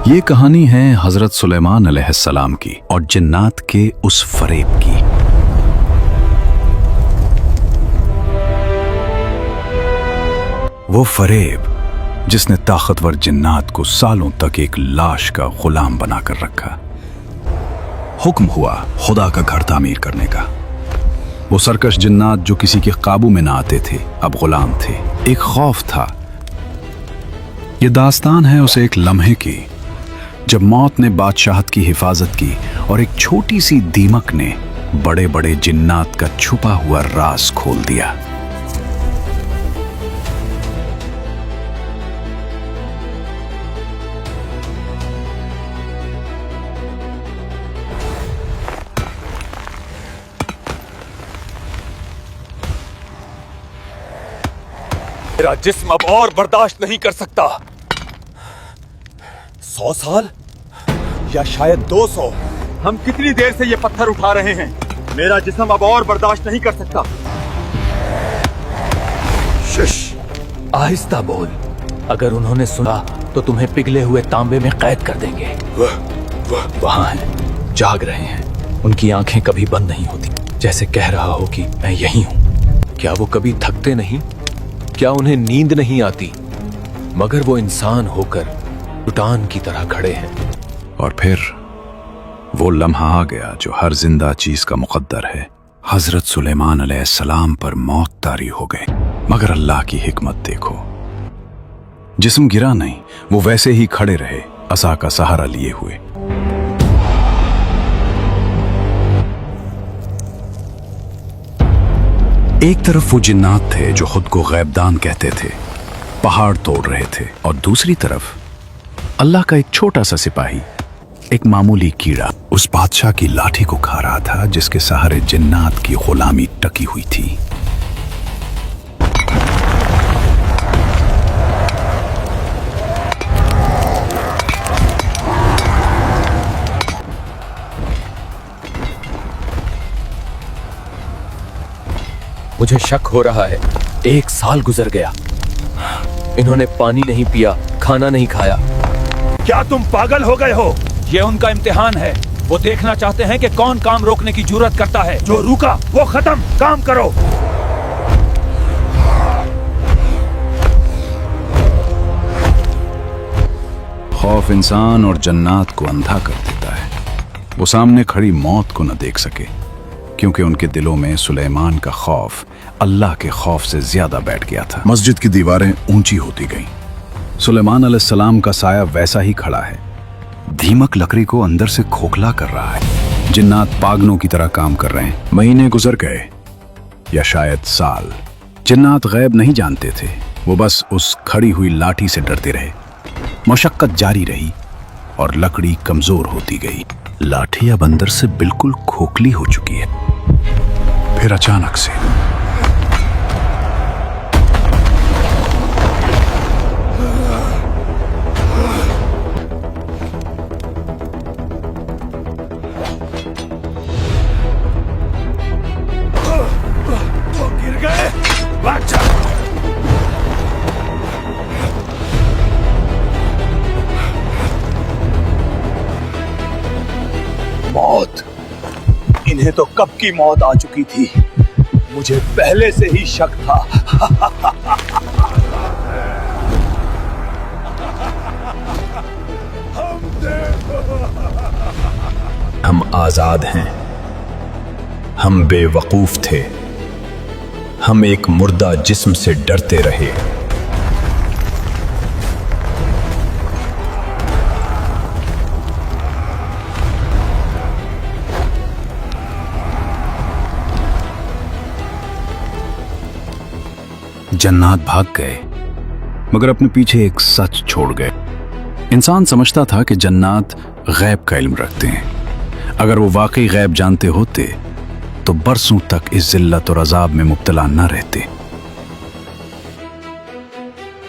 یہ کہانی ہے حضرت سلیمان علیہ السلام کی اور جنات کے اس فریب کی۔ وہ فریب جس نے طاقتور جنات کو سالوں تک ایک لاش کا غلام بنا کر رکھا۔ حکم ہوا خدا کا گھر تعمیر کرنے کا۔ وہ سرکش جنات جو کسی کے قابو میں نہ آتے تھے اب غلام تھے۔ ایک خوف تھا۔ یہ داستان ہے اسے ایک لمحے کی جب موت نے بادشاہت کی حفاظت کی اور ایک چھوٹی سی دیمک نے بڑے بڑے جنات کا چھپا ہوا راز کھول دیا۔ میرا جسم اب اور برداشت نہیں کر سکتا۔ 100 سال یا شاید 200، ہم کتنی دیر سے یہ پتھر اٹھا رہے ہیں؟ میرا جسم اب اور برداشت نہیں کر سکتا۔ شش، آہستہ بول، اگر انہوں نے سنا تو تمہیں پگھلے ہوئے تانبے میں قید کر دیں گے۔ وہاں ہیں، جاگ رہے ہیں، ان کی آنکھیں کبھی بند نہیں ہوتی، جیسے کہہ رہا ہو کہ میں یہی ہوں۔ کیا وہ کبھی تھکتے نہیں؟ کیا انہیں نیند نہیں آتی؟ مگر وہ انسان ہو کر چٹان کی طرح کھڑے ہیں۔ اور پھر وہ لمحہ آ گیا جو ہر زندہ چیز کا مقدر ہے۔ حضرت سلیمان علیہ السلام پر موت طاری ہو گئی، مگر اللہ کی حکمت دیکھو، جسم گرا نہیں، وہ ویسے ہی کھڑے رہے، عصا کا سہارا لیے ہوئے۔ ایک طرف وہ جنات تھے جو خود کو غیبدان کہتے تھے، پہاڑ توڑ رہے تھے، اور دوسری طرف اللہ کا ایک چھوٹا سا سپاہی، ایک معمولی کیڑا اس بادشاہ کی لاٹھی کو کھا رہا تھا جس کے سہارے جنات کی غلامی ٹکی ہوئی تھی۔ مجھے شک ہو رہا ہے، 1 سال گزر گیا، انہوں نے پانی نہیں پیا، کھانا نہیں کھایا۔ کیا تم پاگل ہو گئے ہو؟ یہ ان کا امتحان ہے، وہ دیکھنا چاہتے ہیں کہ کون کام روکنے کی جرات کرتا ہے۔ جو روکا وہ ختم، کام کرو۔ خوف انسان اور جنات کو اندھا کر دیتا ہے۔ وہ سامنے کھڑی موت کو نہ دیکھ سکے کیونکہ ان کے دلوں میں سلیمان کا خوف اللہ کے خوف سے زیادہ بیٹھ گیا تھا۔ مسجد کی دیواریں اونچی ہوتی گئیں، سلیمان علیہ السلام کا سایہ ویسا ہی کھڑا ہے، دھیمک لکڑی کو اندر سے کھوکھلا کر رہا ہے۔ جنات پاگلوں کی طرح کام کر رہے ہیں۔ مہینے گزر گئے یا شاید سال۔ جنات غیب نہیں جانتے تھے، وہ بس اس کھڑی ہوئی لاٹھی سے ڈرتے رہے۔ مشقت جاری رہی اور لکڑی کمزور ہوتی گئی۔ لاٹھی اب اندر سے بالکل کھوکھلی ہو چکی ہے۔ پھر اچانک سے گر گئے، بچہ۔ موت، انہیں تو کب کی موت آ چکی تھی، مجھے پہلے سے ہی شک تھا۔ ہم آزاد ہیں، ہم بے وقوف تھے، ہم ایک مردہ جسم سے ڈرتے رہے۔ جنات بھاگ گئے مگر اپنے پیچھے ایک سچ چھوڑ گئے۔ انسان سمجھتا تھا کہ جنات غیب کا علم رکھتے ہیں، اگر وہ واقعی غیب جانتے ہوتے تو برسوں تک اس ذلت اور عذاب میں مبتلا نہ رہتے۔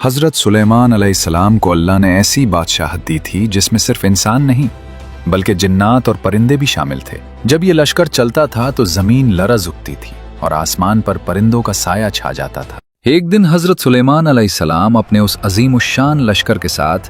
حضرت سلیمان علیہ السلام کو اللہ نے ایسی بادشاہت دی تھی جس میں صرف انسان نہیں بلکہ جنات اور پرندے بھی شامل تھے۔ جب یہ لشکر چلتا تھا تو زمین لرز اٹھتی تھی اور آسمان پر پرندوں کا سایہ چھا جاتا تھا۔ ایک دن حضرت سلیمان علیہ السلام اپنے اس عظیم الشان لشکر کے ساتھ